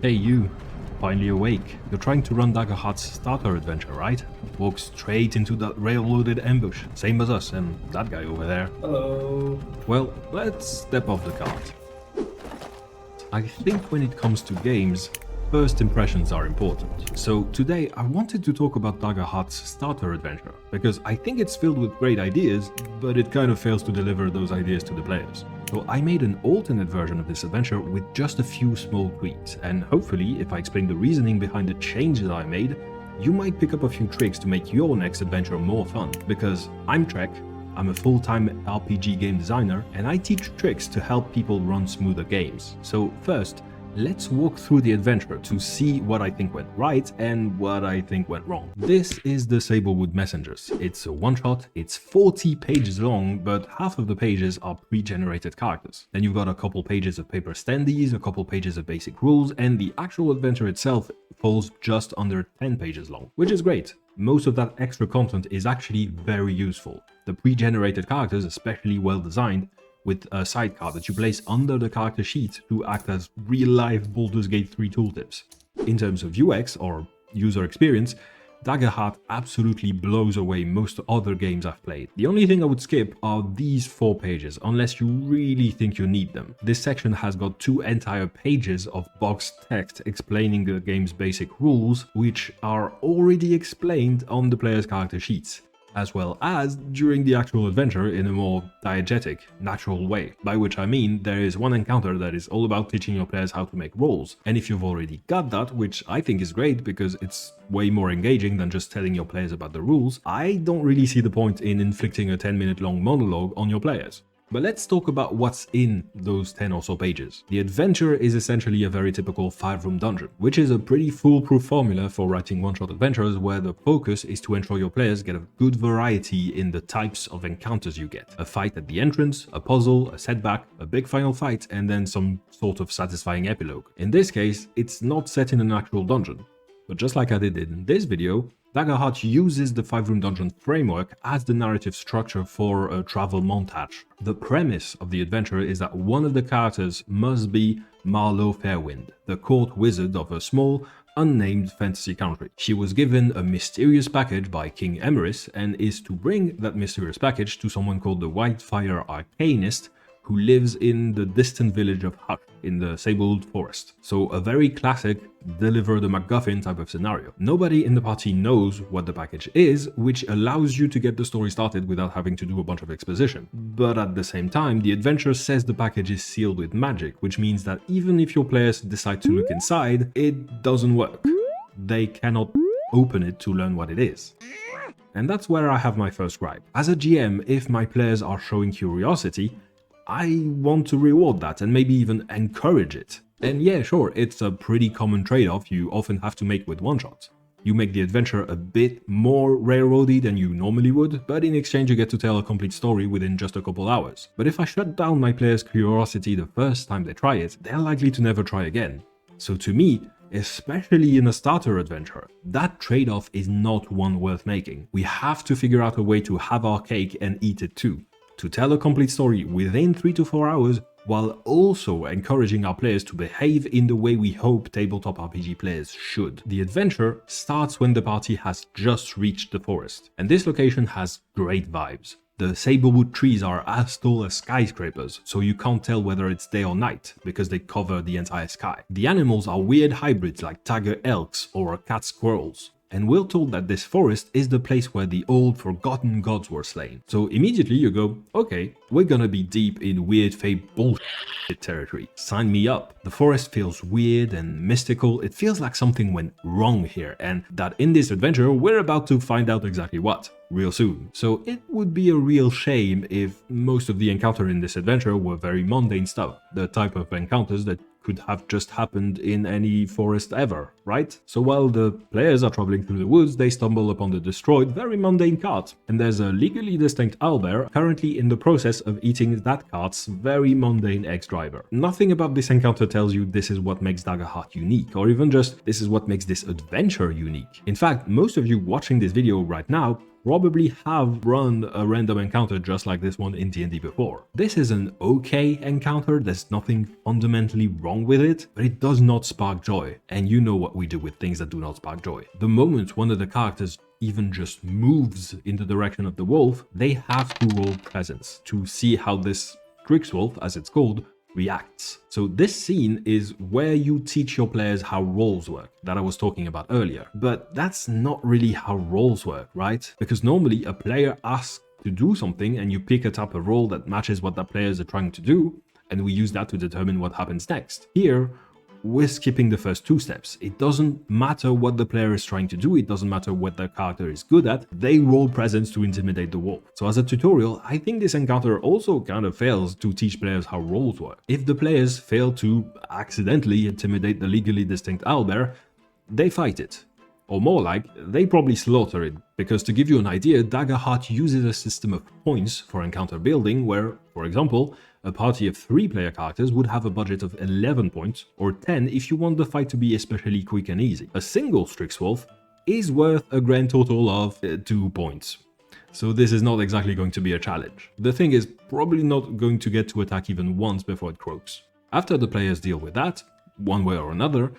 Hey you, finally awake. You're trying to run Daggerheart's starter adventure, right? Walk straight into that railroaded ambush, same as us and that guy over there. Hello. Well, let's step off the cart. I think when it comes to games, first impressions are important. So today I wanted to talk about Daggerheart's starter adventure, because I think it's filled with great ideas, but it kind of fails to deliver those ideas to the players. So I made an alternate version of this adventure with just a few small tweaks, and hopefully if I explain the reasoning behind the changes I made, you might pick up a few tricks to make your next adventure more fun. Because I'm Trek, I'm a full-time RPG game designer, and I teach tricks to help people run smoother games. So first, let's walk through the adventure to see what I think went right and what I think went wrong. This is the Sablewood Messengers. It's a one-shot, it's 40 pages long, but half of the pages are pre-generated characters. Then you've got a couple pages of paper standees, a couple pages of basic rules, and the actual adventure itself falls just under 10 pages long, which is great. Most of that extra content is actually very useful. The pre-generated characters, especially well designed, with a sidecar that you place under the character sheet to act as real-life Baldur's Gate 3 tooltips. In terms of UX, or user experience, Daggerheart absolutely blows away most other games I've played. The only thing I would skip are these 4 pages, unless you really think you need them. This section has got 2 entire pages of boxed text explaining the game's basic rules, which are already explained on the player's character sheets, as well as during the actual adventure in a more diegetic, natural way. By which I mean, there is one encounter that is all about teaching your players how to make rolls, and if you've already got that, which I think is great because it's way more engaging than just telling your players about the rules, I don't really see the point in inflicting a 10-minute long monologue on your players. But let's talk about what's in those 10 or so pages. The adventure is essentially a very typical 5-room dungeon, which is a pretty foolproof formula for writing one-shot adventures where the focus is to ensure your players get a good variety in the types of encounters you get. A fight at the entrance, a puzzle, a setback, a big final fight, and then some sort of satisfying epilogue. In this case, it's not set in an actual dungeon. But just like I did in this video, Daggerheart uses the 5-room dungeon framework as the narrative structure for a travel montage. The premise of the adventure is that one of the characters must be Marlowe Fairwind, the court wizard of a small, unnamed fantasy country. She was given a mysterious package by King Emerys and is to bring that mysterious package to someone called the Whitefire Arcanist, who lives in the distant village of Huck in the Sablewood Forest. So a very classic deliver the MacGuffin type of scenario. Nobody in the party knows what the package is, which allows you to get the story started without having to do a bunch of exposition. But at the same time, the adventure says the package is sealed with magic, which means that even if your players decide to look inside, it doesn't work. They cannot open it to learn what it is. And that's where I have my first gripe. As a GM, if my players are showing curiosity, I want to reward that and maybe even encourage it. And yeah, sure, it's a pretty common trade-off you often have to make with one-shots. You make the adventure a bit more railroady than you normally would, but in exchange you get to tell a complete story within just a couple hours. But if I shut down my players' curiosity the first time they try it, they're likely to never try again. So to me, especially in a starter adventure, that trade-off is not one worth making. We have to figure out a way to have our cake and eat it too. To tell a complete story within 3 to 4 hours, while also encouraging our players to behave in the way we hope tabletop RPG players should. The adventure starts when the party has just reached the forest, and this location has great vibes. The Sablewood trees are as tall as skyscrapers, so you can't tell whether it's day or night, because they cover the entire sky. The animals are weird hybrids like tiger elks or cat squirrels. And we're told that this forest is the place where the old forgotten gods were slain. So immediately you go, okay, we're gonna be deep in weird fate bullshit territory. Sign me up. The forest feels weird and mystical. It feels like something went wrong here, and that in this adventure we're about to find out exactly what, real soon. So it would be a real shame if most of the encounter in this adventure were very mundane stuff, the type of encounters that could have just happened in any forest ever, right? So while the players are traveling through the woods, they stumble upon the destroyed, very mundane cart. And there's a legally distinct owlbear currently in the process of eating that cart's very mundane ex-driver. Nothing about this encounter tells you this is what makes Daggerheart unique, or even just this is what makes this adventure unique. In fact, most of you watching this video right now probably have run a random encounter just like this one in D&D before. This is an okay encounter, there's nothing fundamentally wrong with it, but it does not spark joy, and you know what we do with things that do not spark joy. The moment one of the characters even just moves in the direction of the wolf, they have to roll presence to see how this Strixwolf, as it's called, reacts. So this scene is where you teach your players how rolls work, that I was talking about earlier. But that's not really how rolls work, right? Because normally a player asks to do something and you pick a type of roll that matches what that players are trying to do, and we use that to determine what happens next. Here, we're skipping the first two steps. It doesn't matter what the player is trying to do, it doesn't matter what the character is good at, they roll presence to intimidate the wolf. So as a tutorial, I think this encounter also kind of fails to teach players how rolls work. If the players fail to accidentally intimidate the legally distinct owlbear, they fight it. Or more like, they probably slaughter it, because to give you an idea, Daggerheart uses a system of points for encounter building where, for example, a party of 3 player characters would have a budget of 11 points, or 10 if you want the fight to be especially quick and easy. A single Strixwolf is worth a grand total of 2 points. So this is not exactly going to be a challenge. The thing is probably not going to get to attack even once before it croaks. After the players deal with that, one way or another,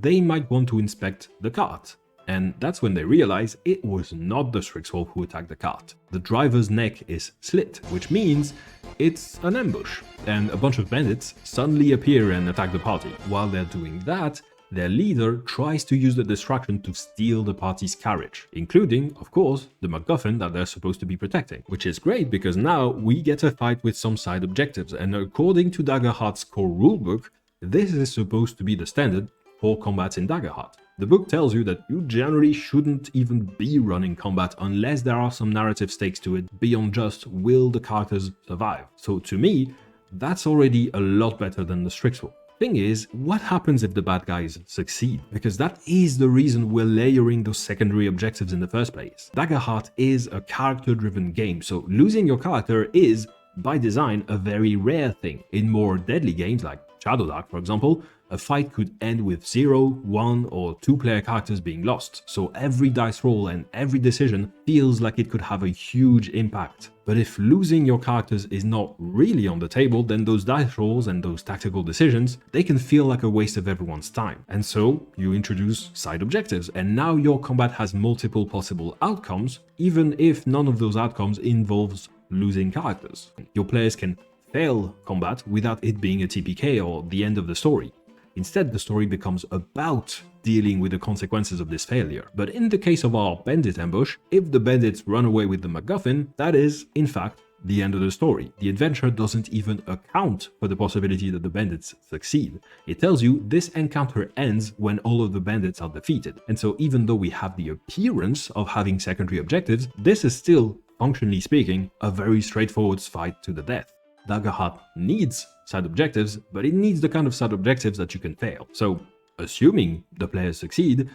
they might want to inspect the cart. And that's when they realize it was not the Strixwolf who attacked the cart. The driver's neck is slit, which means it's an ambush, and a bunch of bandits suddenly appear and attack the party. While they're doing that, their leader tries to use the distraction to steal the party's carriage, including, of course, the MacGuffin that they're supposed to be protecting. Which is great because now we get a fight with some side objectives, and according to Daggerheart's core rulebook, this is supposed to be the standard for combat in Daggerheart. The book tells you that you generally shouldn't even be running combat unless there are some narrative stakes to it beyond just will the characters survive. So to me, that's already a lot better than the Strixwolf. Thing is, what happens if the bad guys succeed? Because that is the reason we're layering those secondary objectives in the first place. Daggerheart is a character-driven game, so losing your character is, by design, a very rare thing. In more deadly games like Shadowdark, for example, a fight could end with 0, 1, or 2 player characters being lost, so every dice roll and every decision feels like it could have a huge impact. But if losing your characters is not really on the table, then those dice rolls and those tactical decisions, they can feel like a waste of everyone's time. And so you introduce side objectives, and now your combat has multiple possible outcomes, even if none of those outcomes involves losing characters. Your players can fail combat without it being a TPK or the end of the story. Instead, the story becomes about dealing with the consequences of this failure. But in the case of our bandit ambush, if the bandits run away with the MacGuffin, that is, in fact, the end of the story. The adventure doesn't even account for the possibility that the bandits succeed. It tells you this encounter ends when all of the bandits are defeated. And so even though we have the appearance of having secondary objectives, this is still, functionally speaking, a very straightforward fight to the death. Daggerheart needs side objectives, but it needs the kind of side objectives that you can fail. So, assuming the players succeed,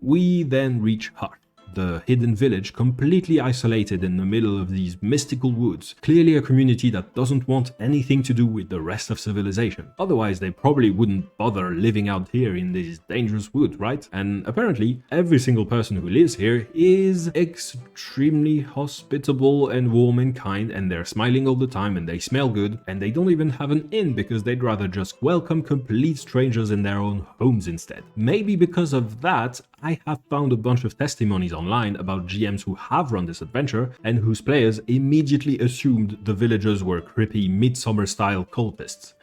we then reach Heart, the hidden village completely isolated in the middle of these mystical woods, clearly a community that doesn't want anything to do with the rest of civilization. Otherwise, they probably wouldn't bother living out here in these dangerous woods, right? And apparently, every single person who lives here is extremely hospitable and warm and kind, and they're smiling all the time and they smell good, and they don't even have an inn because they'd rather just welcome complete strangers in their own homes instead. Maybe because of that, I have found a bunch of testimonies online about GMs who have run this adventure and whose players immediately assumed the villagers were creepy midsummer-style cultists,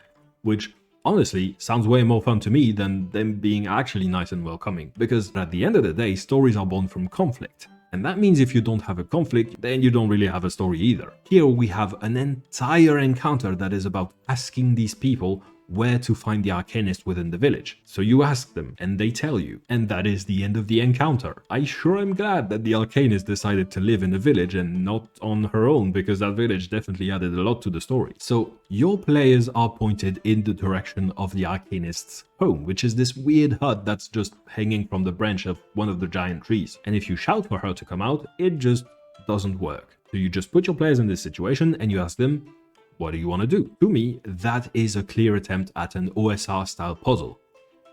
which honestly sounds way more fun to me than them being actually nice and welcoming, because at the end of the day, stories are born from conflict. And that means if you don't have a conflict, then you don't really have a story either. Here we have an entire encounter that is about asking these people where to find the Arcanist within the village. So you ask them, and they tell you, and that is the end of the encounter. I sure am glad that the Arcanist decided to live in the village and not on her own, because that village definitely added a lot to the story. So your players are pointed in the direction of the Arcanist's home, which is this weird hut that's just hanging from the branch of one of the giant trees. And if you shout for her to come out, it just doesn't work. So you just put your players in this situation and you ask them, what do you want to do? To me, that is a clear attempt at an OSR style puzzle.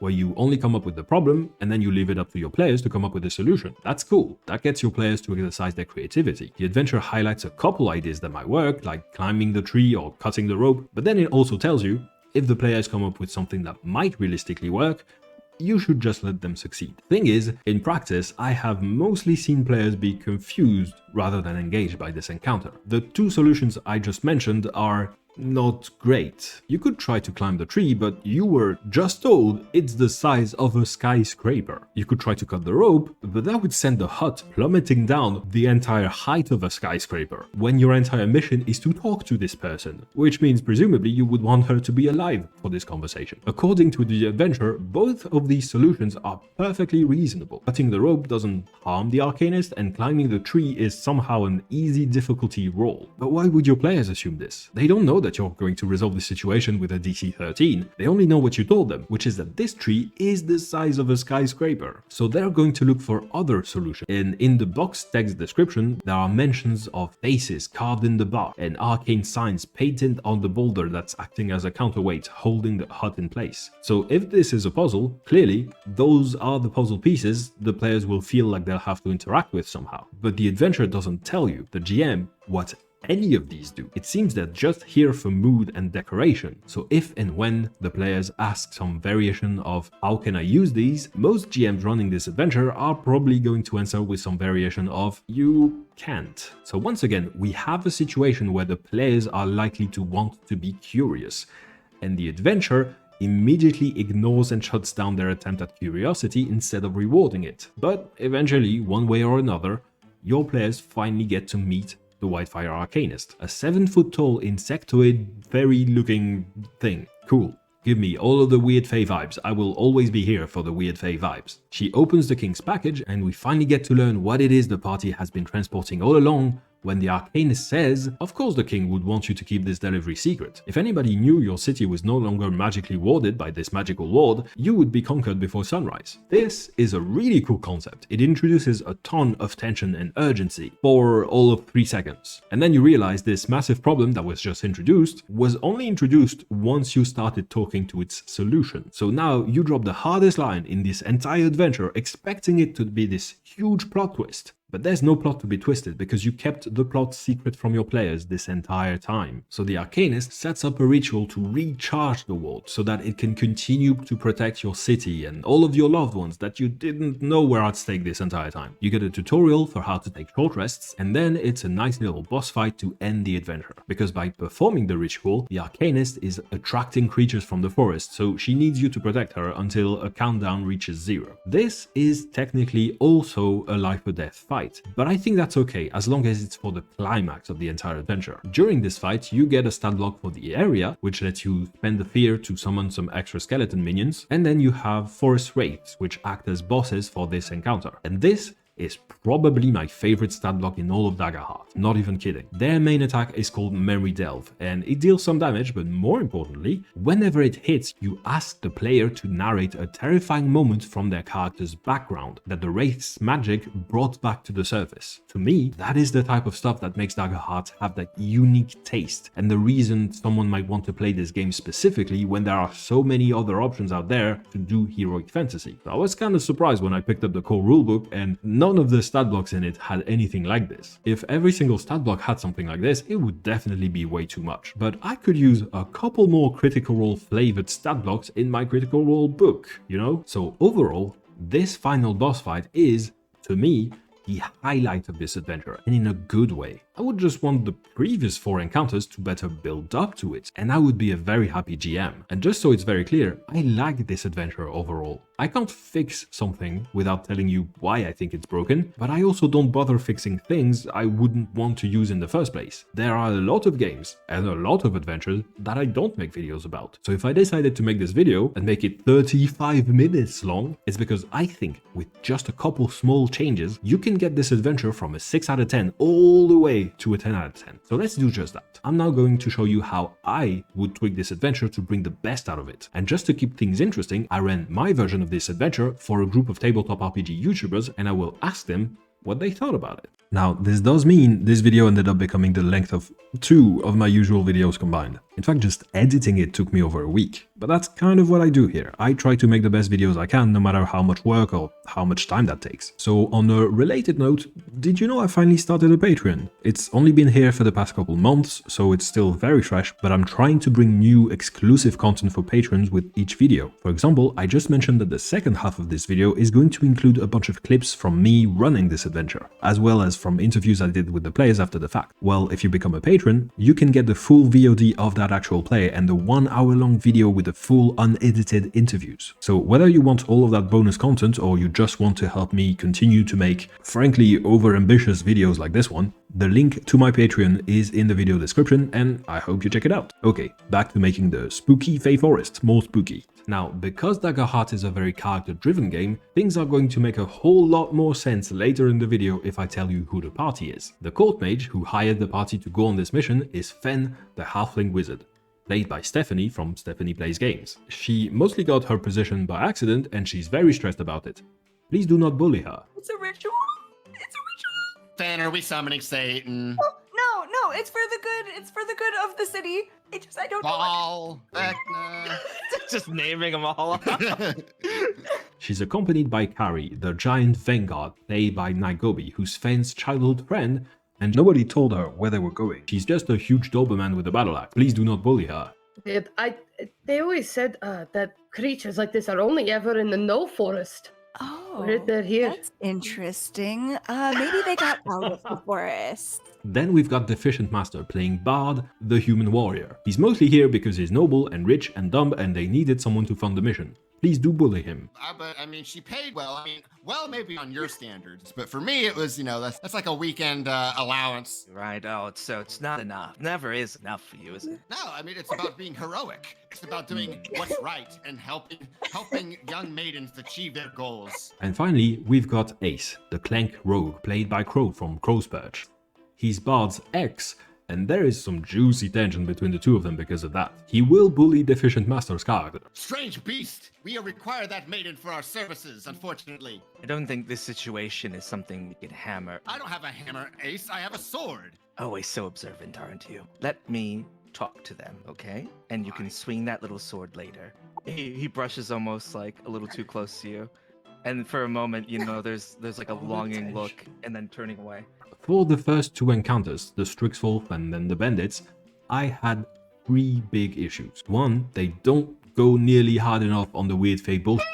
where you only come up with the problem and then you leave it up to your players to come up with a solution. That's cool. That gets your players to exercise their creativity. The adventure highlights a couple ideas that might work, like climbing the tree or cutting the rope, but then it also tells you if the players come up with something that might realistically work, you should just let them succeed. Thing is, in practice, I have mostly seen players be confused rather than engaged by this encounter. The two solutions I just mentioned are not great. You could try to climb the tree, but you were just told it's the size of a skyscraper. You could try to cut the rope, but that would send the hut plummeting down the entire height of a skyscraper, when your entire mission is to talk to this person, which means presumably you would want her to be alive for this conversation. According to the adventure, both of these solutions are perfectly reasonable. Cutting the rope doesn't harm the Arcanist, and climbing the tree is somehow an easy difficulty roll. But why would your players assume this? They don't know that you're going to resolve the situation with a DC 13. They only know what you told them, which is that this tree is the size of a skyscraper. So they're going to look for other solutions. And in the box text description, there are mentions of faces carved in the bark and arcane signs painted on the boulder that's acting as a counterweight, holding the hut in place. So if this is a puzzle, clearly those are the puzzle pieces the players will feel like they'll have to interact with somehow. But the adventure doesn't tell you, the GM, what any of these do. It seems they're just here for mood and decoration. So if and when the players ask some variation of how can I use these, most GMs running this adventure are probably going to answer with some variation of you can't. So once again, we have a situation where the players are likely to want to be curious, and the adventure immediately ignores and shuts down their attempt at curiosity instead of rewarding it. But eventually, one way or another, your players finally get to meet the Whitefire Arcanist, a 7-foot-tall insectoid fairy looking thing. Cool. Give me all of the weird fae vibes. I will always be here for the weird fae vibes. She opens the king's package and we finally get to learn what it is the party has been transporting all along, when the Arcanist says, of course the king would want you to keep this delivery secret. If anybody knew your city was no longer magically warded by this magical ward, you would be conquered before sunrise. This is a really cool concept. It introduces a ton of tension and urgency for all of 3 seconds. And then you realize this massive problem that was just introduced was only introduced once you started talking to its solution. So now you drop the hardest line in this entire adventure, expecting it to be this huge plot twist. But there's no plot to be twisted because you kept the plot secret from your players this entire time. So the Arcanist sets up a ritual to recharge the ward so that it can continue to protect your city and all of your loved ones that you didn't know were at stake this entire time. You get a tutorial for how to take short rests, and then it's a nice little boss fight to end the adventure. Because by performing the ritual, the Arcanist is attracting creatures from the forest, so she needs you to protect her until a countdown reaches 0. This is technically also a life or death fight, but I think that's okay as long as it's for the climax of the entire adventure. During this fight, you get a stat block for the area, which lets you spend the fear to summon some extra skeleton minions, and then you have forest wraiths, which act as bosses for this encounter. And this is probably my favorite stat block in all of Daggerheart, not even kidding. Their main attack is called Memory Delve, and it deals some damage, but more importantly, whenever it hits, you ask the player to narrate a terrifying moment from their character's background that the Wraith's magic brought back to the surface. To me, that is the type of stuff that makes Daggerheart have that unique taste, and the reason someone might want to play this game specifically when there are so many other options out there to do heroic fantasy. So I was kind of surprised when I picked up the core rulebook and none of the stat blocks in it had anything like this. If every single stat block had something like this, it would definitely be way too much. But I could use a couple more Critical Role flavored stat blocks in my Critical Role book, you know? So overall, this final boss fight is, to me, the highlight of this adventure, and in a good way. I would just want the previous 4 encounters to better build up to it, and I would be a very happy GM. And just so it's very clear, I like this adventure overall. I can't fix something without telling you why I think it's broken, but I also don't bother fixing things I wouldn't want to use in the first place. There are a lot of games and a lot of adventures that I don't make videos about. So if I decided to make this video and make it 35 minutes long, it's because I think with just a couple small changes, you can get this adventure from a 6 out of 10 all the way to a 10 out of 10. So let's do just that. I'm now going to show you how I would tweak this adventure to bring the best out of it. And just to keep things interesting, I ran my version of this adventure for a group of tabletop RPG YouTubers, and I will ask them what they thought about it. Now, this does mean this video ended up becoming the length of 2 of my usual videos combined. In fact, just editing it took me over a week. But that's kind of what I do here. I try to make the best videos I can, no matter how much work or how much time that takes. So on a related note, did you know I finally started a Patreon? It's only been here for the past couple months, so it's still very fresh, but I'm trying to bring new exclusive content for patrons with each video. For example, I just mentioned that the second half of this video is going to include a bunch of clips from me running this adventure, as well as from interviews I did with the players after the fact. Well, if you become a patron, you can get the full VOD of that actual play and the 1 hour-long video with the full unedited interviews. So whether you want all of that bonus content or you just want to help me continue to make, frankly, over-ambitious videos like this one, the link to my Patreon is in the video description and I hope you check it out. Okay, back to making the spooky Fey Forest more spooky. Now, because Daggerheart is a very character-driven game, things are going to make a whole lot more sense later in the video if I tell you who the party is. The court mage who hired the party to go on this mission is Fen, the halfling wizard, played by Stephanie from Stephanie Plays Games. She mostly got her position by accident and she's very stressed about it. Please do not bully her. It's a ritual. It's a ritual. Fan, are we summoning Satan? No, it's for the good. It's for the good of the city. I don't know. Ball, Vecna. Just naming them all. She's accompanied by Kari, the giant vanguard, played by Naigobi, who's Fen's childhood friend, and nobody told her where they were going. She's just a huge Doberman with a battle axe. Please do not bully her. They always said that creatures like this are only ever in the No Forest. Oh, They're here. that's interesting. Maybe they got out of the forest. Then we've got Deficient Master playing Bard, the human warrior. He's mostly here because he's noble and rich and dumb and they needed someone to fund the mission. Please do bully him. But I mean, she paid well. I mean, well, maybe on your standards, but for me, it was, that's like a weekend allowance. Right. Oh, so it's not enough. Never is enough for you, is it? No, I mean, it's about being heroic. It's about doing what's right and helping young maidens achieve their goals. And finally, we've got Ace, the Clank rogue played by Crow from Crow's Perch. He's Bard's ex, and there is some juicy tension between the two of them because of that. He will bully Deficient Master's character. Strange beast! We require that maiden for our services, unfortunately. I don't think this situation is something we can hammer. I don't have a hammer, Ace. I have a sword. Always so observant, aren't you? Let me talk to them, okay? And you can swing that little sword later. He brushes almost like a little too close to you. And for a moment, there's like a longing look and then turning away. For the first 2 encounters, the Strixwolf and then the Bandits, I had 3 big issues. 1, they don't go nearly hard enough on the weird fake bullshit.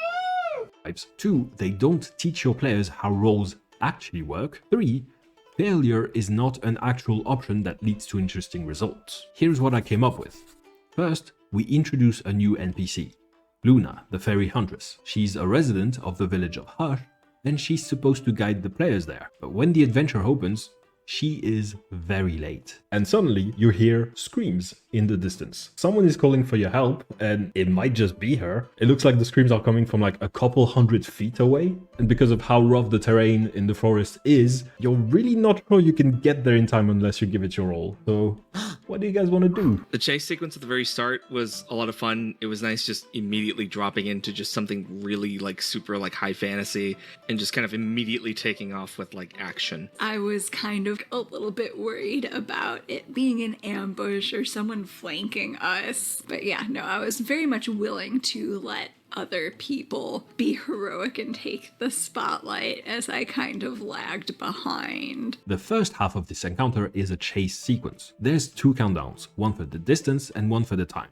2, they don't teach your players how roles actually work. 3, failure is not an actual option that leads to interesting results. Here's what I came up with. First, we introduce a new NPC, Luna, the fairy huntress. She's a resident of the village of Hush, and she's supposed to guide the players there. But when the adventure opens, she is very late. And suddenly you hear screams in the distance. Someone is calling for your help, and it might just be her. It looks like the screams are coming from like a couple 100 feet away. And because of how rough the terrain in the forest is, you're really not sure you can get there in time unless you give it your all. So what do you guys want to do? The chase sequence at the very start was a lot of fun. It was nice just immediately dropping into just something really like super like high fantasy and just kind of immediately taking off with like action. I was kind of a little bit worried about it being an ambush or someone flanking us. But yeah, no, I was very much willing to let other people be heroic and take the spotlight as I kind of lagged behind. The first half of this encounter is a chase sequence. There's 2 countdowns, one for the distance and one for the time.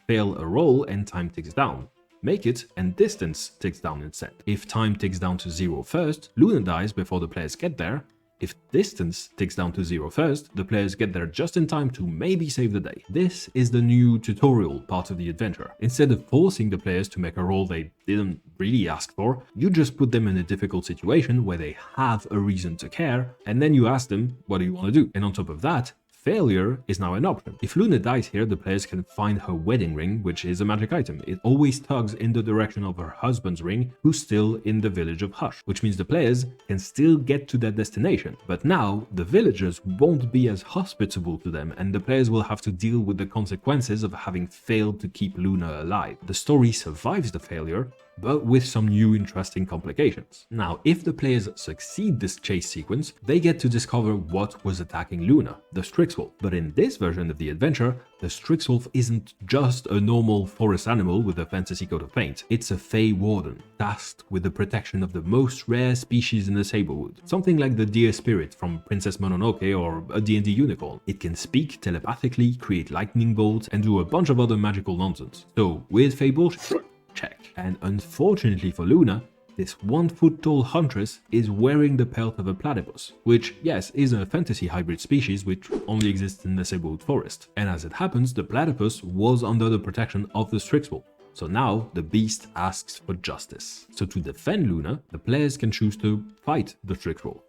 Fail a roll and time ticks down. Make it and distance ticks down instead. If time ticks down to 0 first, Luna dies before the players get there. If distance ticks down to 0 first, the players get there just in time to maybe save the day. This is the new tutorial part of the adventure. Instead of forcing the players to make a roll they didn't really ask for, you just put them in a difficult situation where they have a reason to care, and then you ask them, what do you want to do? And on top of that, failure is now an option. If Luna dies here, the players can find her wedding ring, which is a magic item. It always tugs in the direction of her husband's ring, who's still in the village of Hush, which means the players can still get to their destination. But now, the villagers won't be as hospitable to them, and the players will have to deal with the consequences of having failed to keep Luna alive. The story survives the failure, but with some new interesting complications. Now, if the players succeed this chase sequence, they get to discover what was attacking Luna, the Strixwolf. But in this version of the adventure, the Strixwolf isn't just a normal forest animal with a fantasy coat of paint. It's a Fey Warden, tasked with the protection of the most rare species in the Sablewood. Something like the deer spirit from Princess Mononoke or a D&D unicorn. It can speak telepathically, create lightning bolts, and do a bunch of other magical nonsense. So, weird Fey bullshit? Check. And unfortunately for Luna, this 1-foot-tall huntress is wearing the pelt of a platypus, which, yes, is a fantasy hybrid species which only exists in the Sablewood forest. And as it happens, the platypus was under the protection of the Strixwolf. So now, the beast asks for justice. So to defend Luna, the players can choose to fight the Strixwolf.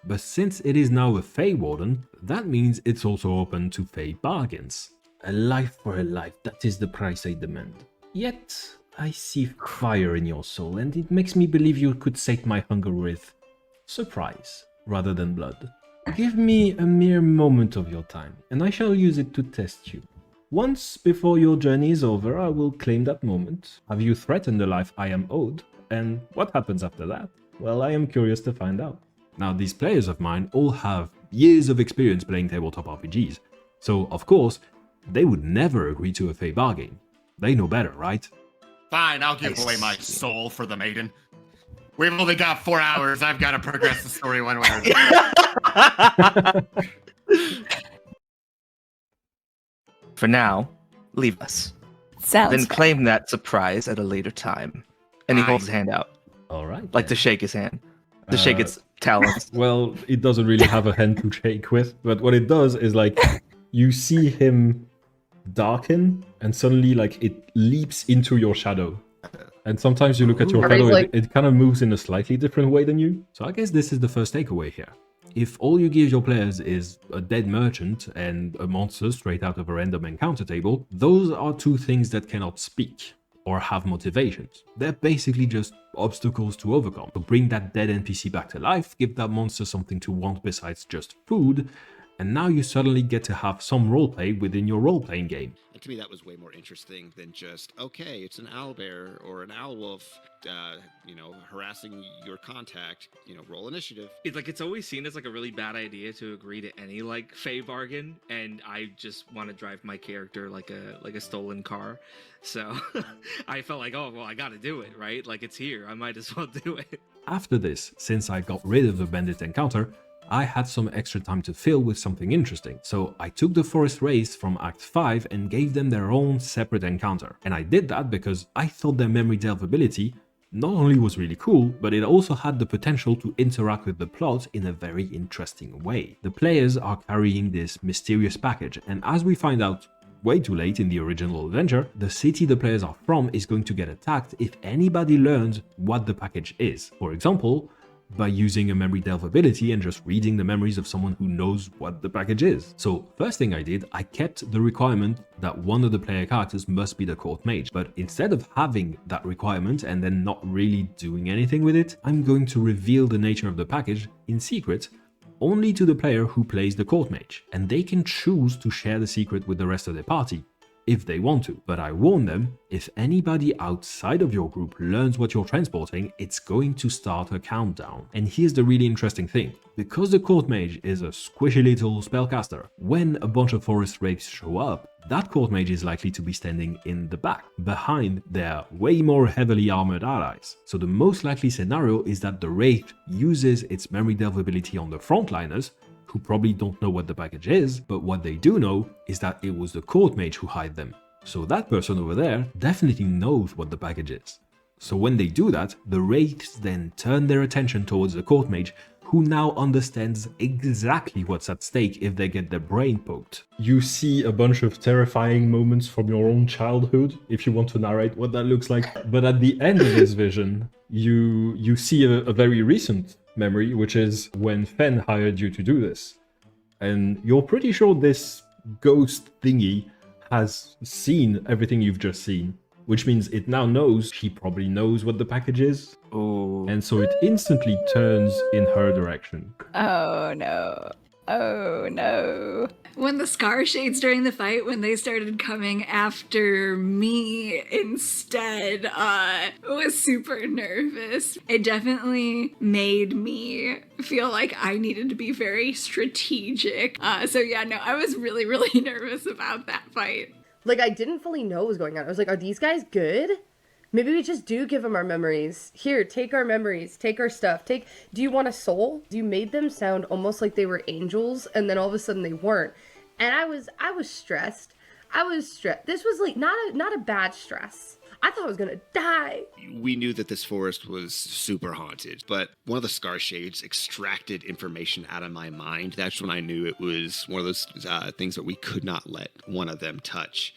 But since it is now a Fey Warden, that means it's also open to Fey bargains. A life for a life, that is the price I demand. Yet, I see fire in your soul, and it makes me believe you could sate my hunger with surprise rather than blood. Give me a mere moment of your time, and I shall use it to test you. Once before your journey is over, I will claim that moment. Have you threatened the life I am owed? And what happens after that? Well, I am curious to find out. Now, these players of mine all have years of experience playing tabletop RPGs, so of course, they would never agree to a Fey bargain. They know better, right? Fine, I'll give away my soul for the maiden. We've only got 4 hours. I've got to progress the story one way or the other. For now, leave us. Sounds Then fair. claim that surprise at a later time. And he holds his hand out, All right. like to shake his hand. To shake its talons. Well, it doesn't really have a hand to shake with, but what it does is like you see him darken and suddenly like it leaps into your shadow. And sometimes you look at your Are they, shadow, like- it kind of moves in a slightly different way than you. So I guess this is the first takeaway here. If all you give your players is a dead merchant and a monster straight out of a random encounter table, those are two things that cannot speak or have motivations. They're basically just obstacles to overcome. So bring that dead NPC back to life, give that monster something to want besides just food, and now you suddenly get to have some roleplay within your role-playing game. And to me, that was way more interesting than just, okay, it's an owlbear or an owl wolf, harassing your contact, roll initiative. It's always seen as like a really bad idea to agree to any like Fey bargain, and I just want to drive my character like a stolen car. So I felt like, oh well, I got to do it, right? Like it's here, I might as well do it. After this, since I got rid of the bandit encounter, I had some extra time to fill with something interesting. So I took the Forest Race from Act 5 and gave them their own separate encounter. And I did that because I thought their memory delve ability not only was really cool, but it also had the potential to interact with the plot in a very interesting way. The players are carrying this mysterious package, and as we find out way too late in the original adventure, the city the players are from is going to get attacked if anybody learns what the package is. For example, by using a memory delve ability and just reading the memories of someone who knows what the package is. So first thing I did, I kept the requirement that one of the player characters must be the court mage, but instead of having that requirement and then not really doing anything with it, I'm going to reveal the nature of the package in secret only to the player who plays the court mage, and they can choose to share the secret with the rest of their party if they want to. But I warn them, if anybody outside of your group learns what you're transporting, it's going to start a countdown. And here's the really interesting thing. Because the court mage is a squishy little spellcaster, when a bunch of forest wraiths show up, that court mage is likely to be standing in the back, behind their way more heavily armored allies. So the most likely scenario is that the wraith uses its memory delve ability on the frontliners, who probably don't know what the package is, but what they do know is that it was the court mage who hid them. So that person over there definitely knows what the package is. So when they do that, the wraiths then turn their attention towards the court mage, who now understands exactly what's at stake if they get their brain poked. You see a bunch of terrifying moments from your own childhood, if you want to narrate what that looks like. But at the end of this vision, you see a very recent memory, which is when Fen hired you to do this. and you're pretty sure this ghost thingy has seen everything you've just seen, which means it now knows, she probably knows what the package is, Oh. and so it instantly turns in her direction. Oh no. Oh no. When the Scar Shades during the fight, when they started coming after me instead, was super nervous. It definitely made me feel like I needed to be very strategic. So yeah, no, I was really, really nervous about that fight. Like, I didn't fully know what was going on. I was like, are these guys good? Maybe we just do give them our memories. Here, take our memories. Take our stuff. Do you want a soul? You made them sound almost like they were angels, and then all of a sudden they weren't. And I was stressed. This was like not a bad stress. I thought I was gonna die. We knew that this forest was super haunted, but one of the Scar Shades extracted information out of my mind. That's when I knew it was one of those things that we could not let one of them touch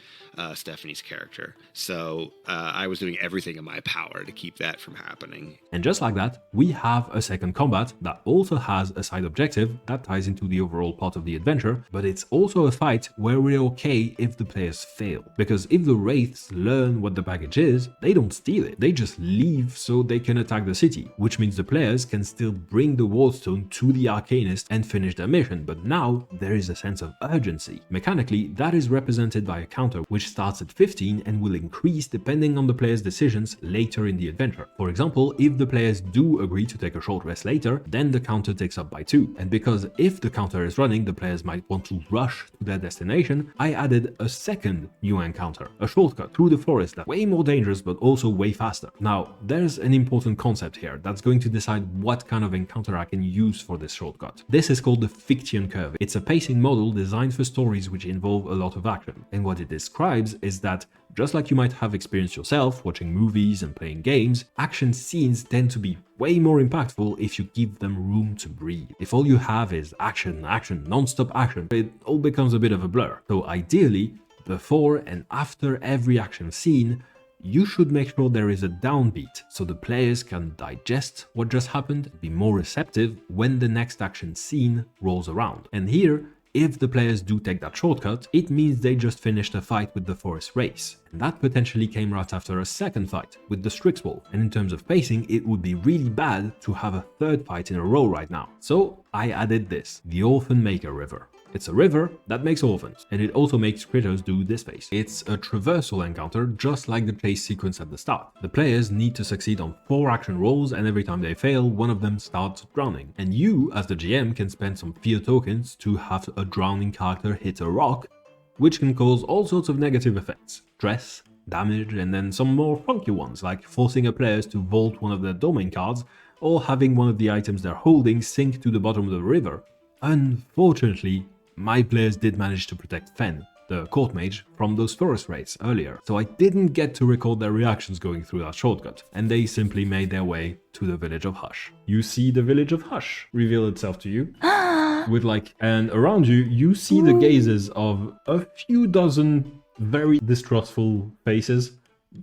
Stephanie's character. So I was doing everything in my power to keep that from happening. And just like that, we have a second combat that also has a side objective that ties into the overall plot of the adventure, but it's also a fight where we're okay if the players fail. Because if the Wraiths learn what the package is, they don't steal it, they just leave so they can attack the city, which means the players can still bring the Wardstone to the Arcanist and finish their mission, but now there is a sense of urgency. Mechanically, that is represented by a counter which starts at 15 and will increase depending on the player's decisions later in the adventure. For example, if the players do agree to take a short rest later, then the counter takes up by 2. And because if the counter is running, the players might want to rush to their destination, I added a second new encounter, a shortcut through the forest that's way more dangerous but also way faster. Now, there's an important concept here that's going to decide what kind of encounter I can use for this shortcut. This is called the Fiction Curve. It's a pacing model designed for stories which involve a lot of action. And what it describes is that, just like you might have experienced yourself watching movies and playing games, action scenes tend to be way more impactful if you give them room to breathe. If all you have is action, non-stop action, it all becomes a bit of a blur. So ideally, before and after every action scene, you should make sure there is a downbeat so the players can digest what just happened, be more receptive when the next action scene rolls around. And here, if the players do take that shortcut, it means they just finished a fight with the Forest Race. And that potentially came right after a second fight with the Strixwolf. And in terms of pacing, it would be really bad to have a third fight in a row right now. So I added this, the Orphan Maker River. It's a river that makes orphans, and it also makes critters do this phase. It's a traversal encounter, just like the chase sequence at the start. The players need to succeed on 4 action rolls, and every time they fail, one of them starts drowning. And you, as the GM, can spend some fear tokens to have a drowning character hit a rock, which can cause all sorts of negative effects. Stress, damage, and then some more funky ones, like forcing a player to vault one of their domain cards, or having one of the items they're holding sink to the bottom of the river. Unfortunately, my players did manage to protect Fen, the court mage, from those forest raids earlier, so I didn't get to record their reactions going through that shortcut, and they simply made their way to the village of Hush. You see the village of Hush reveal itself to you, and around you, you see the gazes of a few dozen very distrustful faces.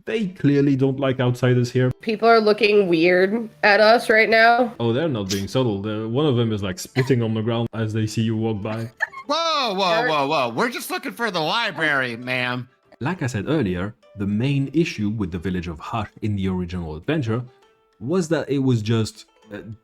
They clearly don't like outsiders here. People are looking weird at us right now. Oh, they're not being subtle. One of them is like spitting on the ground as they see you walk by. Whoa. We're just looking for the library, ma'am. Like I said earlier, the main issue with the village of Hush in the original adventure was that it was just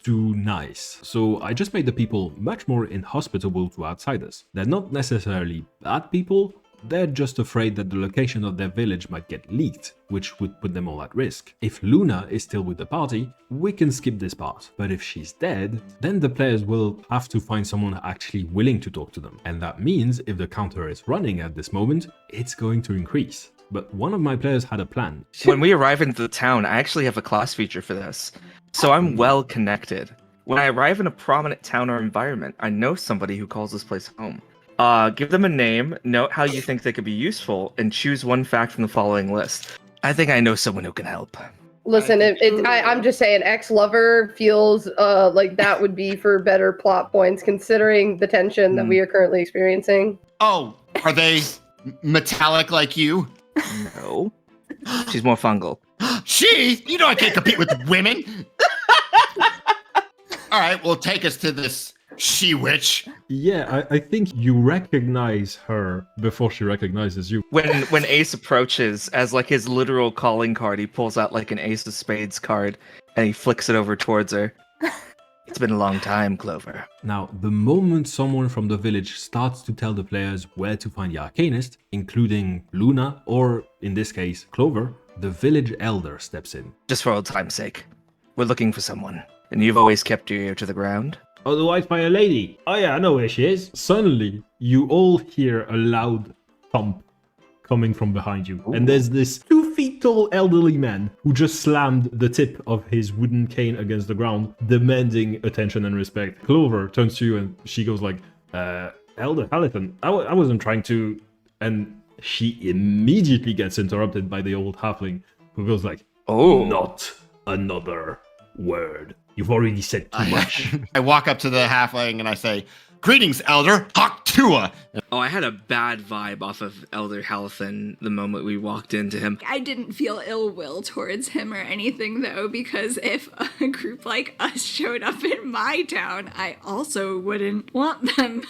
too nice. So I just made the people much more inhospitable to outsiders. They're not necessarily bad people, they're just afraid that the location of their village might get leaked, which would put them all at risk. If Luna is still with the party, we can skip this part, but if she's dead, then the players will have to find someone actually willing to talk to them. And that means if the counter is running at this moment, it's going to increase. But one of my players had a plan. When we arrive into the town, I actually have a class feature for this. So I'm well connected. When I arrive in a prominent town or environment, I know somebody who calls this place home. Give them a name, note how you think they could be useful, and choose one fact from the following list. I think I know someone who can help. Listen, I'm just saying, ex-lover feels like that would be for better plot points, considering the tension that we are currently experiencing. Oh, are they metallic like you? No. She's more fungal. You know I can't compete with women. All right, well, take us to this she-witch. Yeah, I think you recognize her before she recognizes you. When Ace approaches, as like his literal calling card, he pulls out like an Ace of Spades card and he flicks it over towards her. It's been a long time, Clover. Now, the moment someone from the village starts to tell the players where to find the Arcanist, including Luna, or in this case, Clover, the village elder steps in. Just for old time's sake, we're looking for someone, and you've always kept your ear to the ground. Oh, the white fire lady! Oh yeah, I know where she is. Suddenly, you all hear a loud thump coming from behind you. And there's this 2 feet tall elderly man who just slammed the tip of his wooden cane against the ground, demanding attention and respect. Clover turns to you and she goes like, Elder Halliton, I wasn't trying to... And she immediately gets interrupted by the old halfling, who goes like, Oh. Not another word. You've already said too much. I walk up to the halfling and I say, "Greetings, Elder Hawktua." Oh, I had a bad vibe off of Elder Halthan the moment we walked into him. I didn't feel ill will towards him or anything, though, because if a group like us showed up in my town, I also wouldn't want them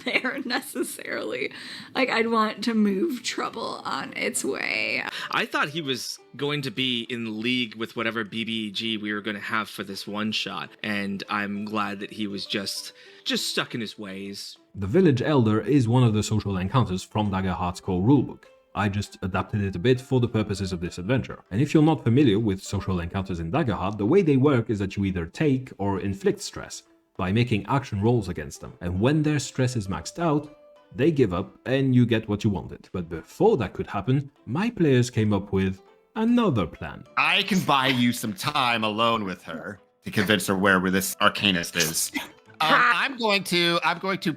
there necessarily. Like, I'd want to move trouble on its way. I thought he was going to be in league with whatever BBEG we were going to have for this one shot, and I'm glad that he was just stuck in his ways. The village elder is one of the social encounters from Daggerheart's core rulebook. I just adapted it a bit for the purposes of this adventure. And if you're not familiar with social encounters in Daggerheart, the way they work is that you either take or inflict stress by making action rolls against them. And when their stress is maxed out, they give up and you get what you wanted. But before that could happen, my players came up with another plan. I can buy you some time alone with her to convince her where this Arcanist is. I'm going to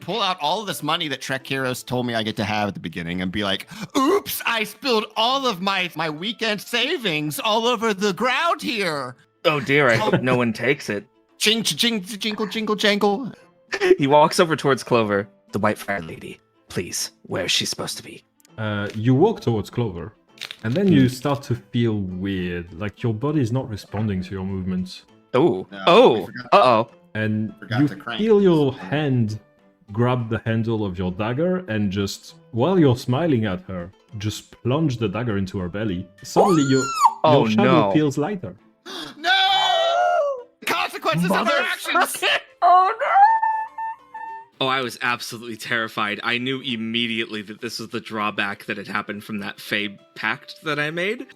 pull out all of this money that Trek Heroes told me I get to have at the beginning and be like, oops, I spilled all of my weekend savings all over the ground here. Oh dear, I hope no one takes it. Jingle, jingle, jangle. He walks over towards Clover. The white fire lady. Please, where is she supposed to be? You walk towards Clover, and then you start to feel weird, like your body is not responding to your movements. Oh, No, oh, I forgot. uh-oh. And Forgot you to crank. feel your hand grab the handle of your dagger and just, while you're smiling at her, just plunge the dagger into her belly. Suddenly your Oh, shadow no. feels lighter. No! Consequences of their actions. Oh, I was absolutely terrified. I knew immediately that this was the drawback that had happened from that Fae pact that I made.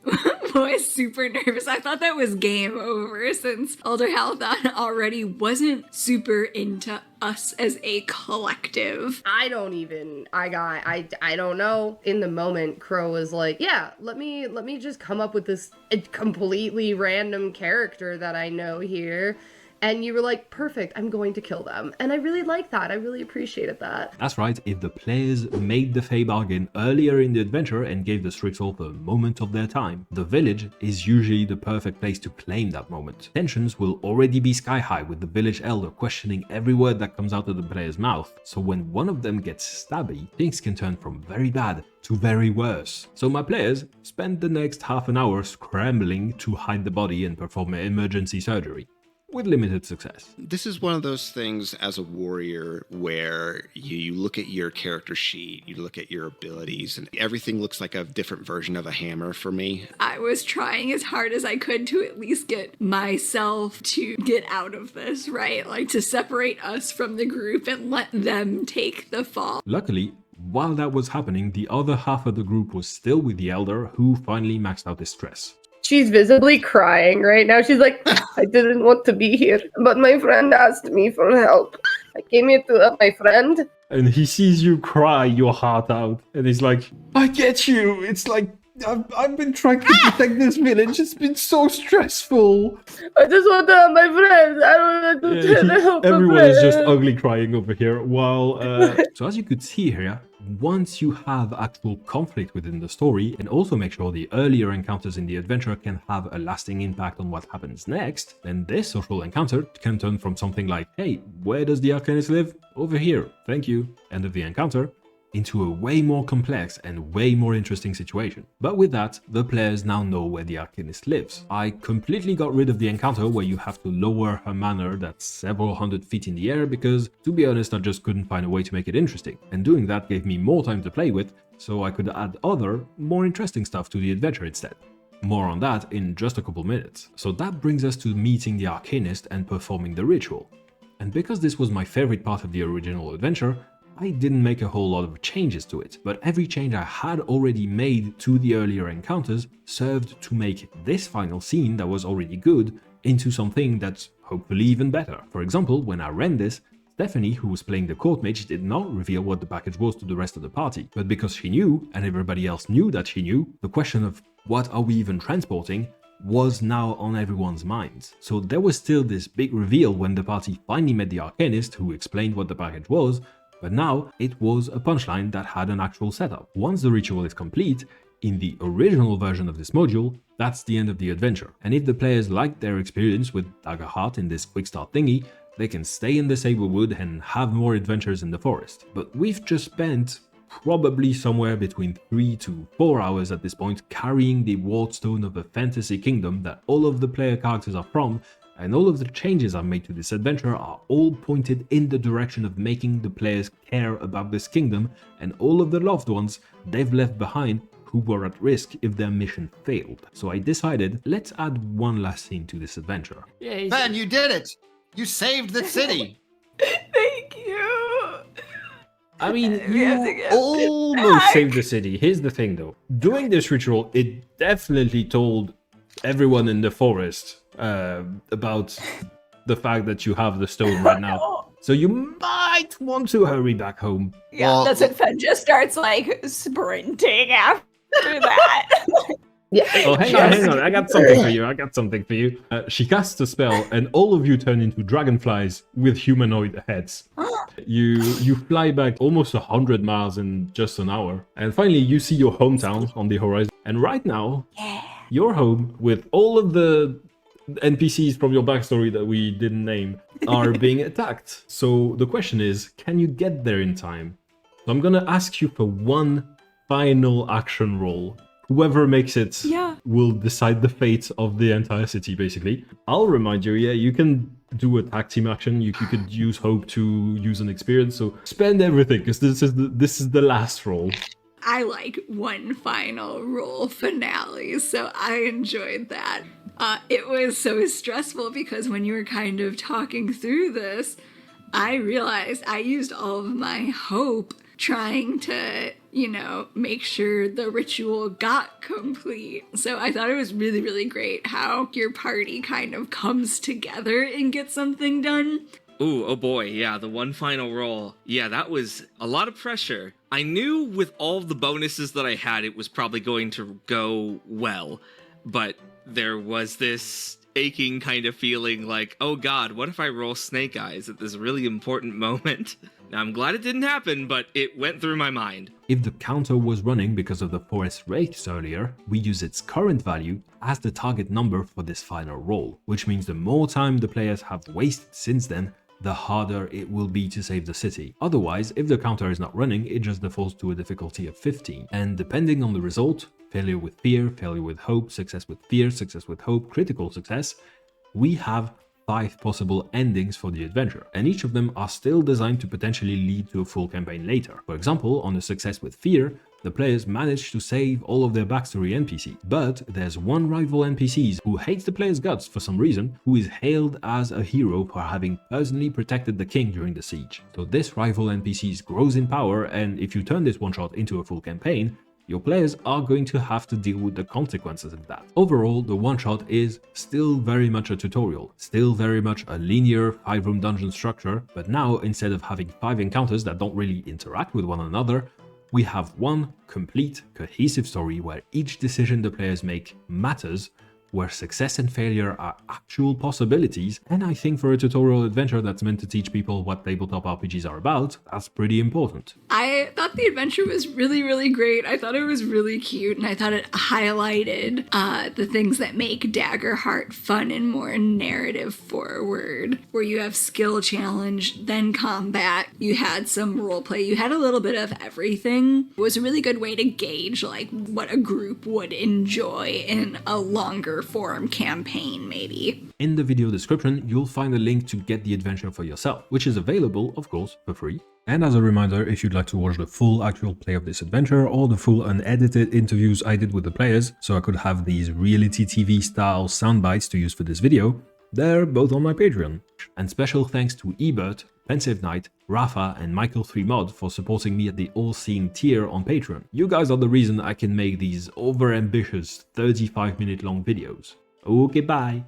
I was super nervous. I thought that was game over since Elder Halthan already wasn't super into us as a collective. I don't know. In the moment, Crow was like, yeah, let me just come up with this completely random character that I know here. And you were like, perfect, I'm going to kill them. And I really like that. I really appreciated that. That's right, if the players made the Fae bargain earlier in the adventure and gave the Strixolf a moment of their time, the village is usually the perfect place to claim that moment. Tensions will already be sky high with the village elder questioning every word that comes out of the player's mouth, so when one of them gets stabby, things can turn from very bad to very worse. So my players spend the next half an hour scrambling to hide the body and perform emergency surgery, with limited success. This is one of those things as a warrior where you look at your character sheet, you look at your abilities, and everything looks like a different version of a hammer for me. I was trying as hard as I could to at least get myself to get out of this, right? Like to separate us from the group and let them take the fall. Luckily, while that was happening, the other half of the group was still with the elder, who finally maxed out his stress. She's visibly crying right now. She's like, I didn't want to be here, but my friend asked me for help. I came here to help my friend. And he sees you cry your heart out, and he's like, I get you. It's like, I've been trying to protect this village. It's been so stressful. I just want to help my friend. I don't want to help my Everyone is just friend. ugly crying over here. While, so as you could see here, once you have actual conflict within the story, and also make sure the earlier encounters in the adventure can have a lasting impact on what happens next, then this social encounter can turn from something like, hey, where does the Arcanist live? Over here, thank you, end of the encounter, into a way more complex and way more interesting situation. But with that, the players now know where the Arcanist lives. I completely got rid of the encounter where you have to lower her manor that's several hundred feet in the air because, to be honest, I just couldn't find a way to make it interesting. And doing that gave me more time to play with, so I could add other, more interesting stuff to the adventure instead. More on that in just a couple minutes. So that brings us to meeting the Arcanist and performing the ritual. And because this was my favorite part of the original adventure, I didn't make a whole lot of changes to it, but every change I had already made to the earlier encounters served to make this final scene that was already good into something that's hopefully even better. For example, when I ran this, Stephanie, who was playing the court mage, did not reveal what the package was to the rest of the party, but because she knew, and everybody else knew that she knew, the question of what are we even transporting was now on everyone's minds. So there was still this big reveal when the party finally met the Arcanist, who explained what the package was, but now it was a punchline that had an actual setup. Once the ritual is complete, in the original version of this module, that's the end of the adventure. And if the players liked their experience with Daggerheart in this quickstart thingy, they can stay in the Sablewood and have more adventures in the forest. But we've just spent probably somewhere between 3 to 4 hours at this point carrying the wardstone of a fantasy kingdom that all of the player characters are from, and all of the changes I've made to this adventure are all pointed in the direction of making the players care about this kingdom and all of the loved ones they've left behind who were at risk if their mission failed. So I decided, let's add one last scene to this adventure. Ben, you did it! You saved the city! Thank you. I mean, We have to you get almost back. saved the city. Here's the thing though. Doing this ritual, it definitely told everyone in the forest about the fact that you have the stone right now. So you might want to hurry back home. Yeah, Well- that's when Fen just starts like sprinting after that. Yeah. Oh, hang on. I got something for you. She casts a spell, and all of you turn into dragonflies with humanoid heads. You fly back almost 100 miles in just an hour, and finally you see your hometown on the horizon. And right now, your home with all of the NPCs from your backstory that we didn't name are being attacked. So the question is, can you get there in time? So I'm gonna ask you for one final action roll. Whoever makes it will decide the fate of the entire city, basically. I'll remind you, you can do a tag team action. You could use hope to use an experience. So spend everything, because this is the last roll. I like one final roll finale, so I enjoyed that. It was so stressful because when you were kind of talking through this, I realized I used all of my hope trying to, make sure the ritual got complete. So I thought it was really, really great how your party kind of comes together and gets something done. Ooh, oh boy, yeah, the one final roll. Yeah, that was a lot of pressure. I knew with all the bonuses that I had, it was probably going to go well, but there was this aching kind of feeling like, oh god, what if I roll snake eyes at this really important moment? Now, I'm glad it didn't happen, but it went through my mind. If the counter was running because of the forest wraiths earlier, we use its current value as the target number for this final roll, which means the more time the players have wasted since then, the harder it will be to save the city. Otherwise, if the counter is not running, it just defaults to a difficulty of 15. And depending on the result, failure with fear, failure with hope, success with fear, success with hope, critical success, we have 5 possible endings for the adventure, and each of them are still designed to potentially lead to a full campaign later. For example, on a success with fear, the players manage to save all of their backstory NPC, but there's one rival NPC who hates the player's guts for some reason, who is hailed as a hero for having personally protected the king during the siege. So this rival NPC grows in power, and if you turn this one shot into a full campaign, your players are going to have to deal with the consequences of that. Overall, the one-shot is still very much a tutorial, still very much a linear 5-room dungeon structure, but now instead of having 5 encounters that don't really interact with one another, we have one complete, cohesive story where each decision the players make matters where success and failure are actual possibilities, and I think for a tutorial adventure that's meant to teach people what tabletop RPGs are about, that's pretty important. I thought the adventure was really, really great. I thought it was really cute, and I thought it highlighted the things that make Daggerheart fun and more narrative forward, where you have skill challenge, then combat, you had some roleplay, you had a little bit of everything. It was a really good way to gauge like what a group would enjoy in a longer form campaign, maybe. In the video description, you'll find a link to get the adventure for yourself, which is available, of course, for free. And as a reminder, if you'd like to watch the full actual play of this adventure or the full unedited interviews I did with the players, so I could have these reality TV style sound bites to use for this video, they're both on my Patreon. And special thanks to Ebert, Pensive Knight, Rafa and Michael3Mod for supporting me at the all-seeing tier on Patreon. You guys are the reason I can make these over-ambitious 35-minute long videos. Okay, bye!